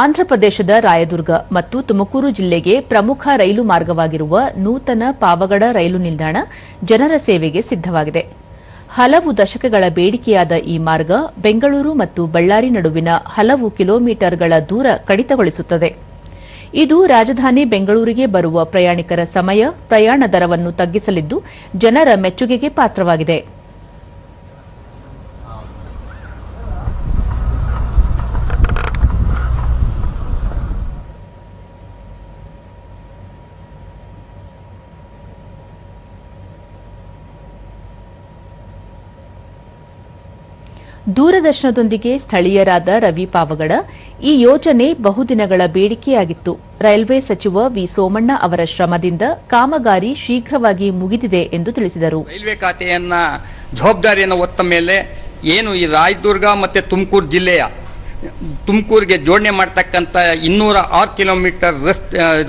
ಆಂಧ್ರಪ್ರದೇಶದ ರಾಯದುರ್ಗ ಮತ್ತು ತುಮಕೂರು ಜಿಲ್ಲೆಗೆ ಪ್ರಮುಖ ರೈಲು ಮಾರ್ಗವಾಗಿರುವ ನೂತನ ಪಾವಗಡ ರೈಲು ನಿಲ್ದಾಣ ಜನರ ಸೇವೆಗೆ ಸಿದ್ದವಾಗಿದೆ. ಹಲವು ದಶಕಗಳ ಬೇಡಿಕೆಯಾದ ಈ ಮಾರ್ಗ ಬೆಂಗಳೂರು ಮತ್ತು ಬಳ್ಳಾರಿ ನಡುವಿನ ಹಲವು ಕಿಲೋಮೀಟರ್ಗಳ ದೂರ ಕಡಿತಗೊಳಿಸುತ್ತದೆ. ಇದು ರಾಜಧಾನಿ ಬೆಂಗಳೂರಿಗೆ ಬರುವ ಪ್ರಯಾಣಿಕರ ಸಮಯ, ಪ್ರಯಾಣ ದರವನ್ನು ತಗ್ಗಿಸಲಿದ್ದು ಜನರ ಮೆಚ್ಚುಗೆಗೆ ಪಾತ್ರವಾಗಿದೆ. ದೂರದರ್ಶನದೊಂದಿಗೆ ಸ್ಥಳೀಯರಾದ ರವಿ ಪಾವಗಡ, ಈ ಯೋಜನೆ ಬಹುದಿನಗಳ ಬೇಡಿಕೆಯಾಗಿತ್ತು. ರೈಲ್ವೆ ಸಚಿವ ವಿ ಸೋಮಣ್ಣ ಅವರ ಶ್ರಮದಿಂದ ಕಾಮಗಾರಿ ಶೀಘ್ರವಾಗಿ ಮುಗಿದಿದೆ ಎಂದು ತಿಳಿಸಿದರು. ರೈಲ್ವೆ ಖಾತೆಯನ್ನ ಜವಾಬ್ದಾರಿಯನ್ನು ಹೊತ್ತ ಮೇಲೆ ಏನು ಈ ರಾಯದುರ್ಗ ಮತ್ತು ತುಮಕೂರು ಜಿಲ್ಲೆಯ ತುಮಕೂರಿಗೆ ಜೋಡಣೆ ಮಾಡತಕ್ಕಂಥ 206 ಕಿಲೋಮೀಟರ್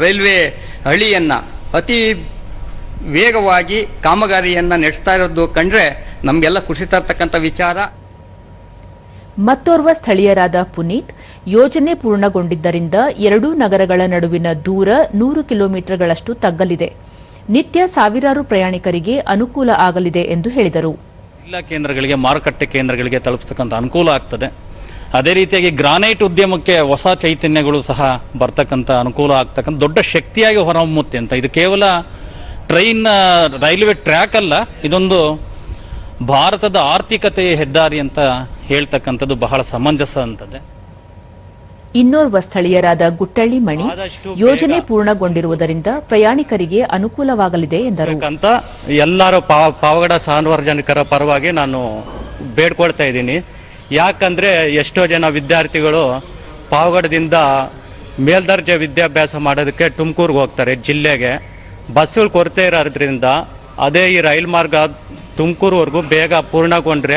ರೈಲ್ವೆ ಹಳಿಯನ್ನು ಅತಿ ವೇಗವಾಗಿ ಕಾಮಗಾರಿಯನ್ನು ನಡೆಸ್ತಾ ಇರೋದು ಕಂಡ್ರೆ ನಮಗೆಲ್ಲ ಖುಷಿ ತರ್ತಕ್ಕಂಥ ವಿಚಾರ. ಮತ್ತೋರ್ವ ಸ್ಥಳೀಯರಾದ ಪುನೀತ್, ಯೋಜನೆ ಪೂರ್ಣಗೊಂಡಿದ್ದರಿಂದ ಎರಡೂ ನಗರಗಳ ನಡುವಿನ ದೂರ 100 ಕಿಲೋಮೀಟರ್ಗಳಷ್ಟು ತಗ್ಗಲಿದೆ. ನಿತ್ಯ ಸಾವಿರಾರು ಪ್ರಯಾಣಿಕರಿಗೆ ಅನುಕೂಲ ಆಗಲಿದೆ ಎಂದು ಹೇಳಿದರು. ಜಿಲ್ಲಾ ಕೇಂದ್ರಗಳಿಗೆ, ಮಾರುಕಟ್ಟೆ ಕೇಂದ್ರಗಳಿಗೆ ತಲುಪತಕ್ಕಂಥ ಅನುಕೂಲ ಆಗ್ತದೆ. ಅದೇ ರೀತಿಯಾಗಿ ಗ್ರಾನೈಟ್ ಉದ್ಯಮಕ್ಕೆ ಹೊಸ ಚೈತನ್ಯಗಳು ಸಹ ಬರ್ತಕ್ಕಂಥ ಅನುಕೂಲ ಆಗ್ತಕ್ಕಂಥ ದೊಡ್ಡ ಶಕ್ತಿಯಾಗಿ ಹೊರಹೊಮ್ಮುತ್ತೆ ಅಂತ. ಇದು ಕೇವಲ ರೈಲ್ವೆ ಟ್ರ್ಯಾಕ್ ಅಲ್ಲ, ಇದೊಂದು ಭಾರತದ ಆರ್ಥಿಕತೆಯ ಹೆದ್ದಾರಿ ಅಂತ ಹೇಳ್ತಕ್ಕಂಥದ್ದು ಬಹಳ ಸಮಂಜಸ ಅಂತದೆ. ಇನ್ನೋರ್ವ ಸ್ಥಳೀಯರಾದ ಗುಟ್ಟಳ್ಳಿ ಮಣಿ, ಯೋಜನೆ ಪೂರ್ಣಗೊಂಡಿರುವುದರಿಂದ ಪ್ರಯಾಣಿಕರಿಗೆ ಅನುಕೂಲವಾಗಲಿದೆ ಎಂದರು. ಎಲ್ಲರೂ ಪಾವಗಡ ಸಾರ್ವಜನಿಕರ ಪರವಾಗಿ ನಾನು ಬೇಡ್ಕೊಳ್ತಾ ಇದ್ದೀನಿ. ಯಾಕಂದ್ರೆ ಎಷ್ಟೋ ಜನ ವಿದ್ಯಾರ್ಥಿಗಳು ಪಾವಗಡದಿಂದ ಮೇಲ್ದರ್ಜೆ ವಿದ್ಯಾಭ್ಯಾಸ ಮಾಡೋದಕ್ಕೆ ತುಮಕೂರಿಗೆ ಹೋಗ್ತಾರೆ. ಜಿಲ್ಲೆಗೆ ಬಸ್ಸುಗಳು ಕೊರತೆ ಇರೋದ್ರಿಂದ ಅದೇ ಈ ರೈಲು ಮಾರ್ಗ ತುಮಕೂರುವರೆಗೂ ಬೇಗ ಪೂರ್ಣಗೊಂಡ್ರೆ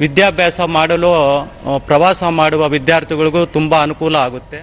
ವಿದ್ಯಾಭ್ಯಾಸ ಮಾಡಲು, ಪ್ರವಾಸ ಮಾಡುವ ವಿದ್ಯಾರ್ಥಿಗಳಿಗೂ ತುಂಬ ಅನುಕೂಲ ಆಗುತ್ತೆ.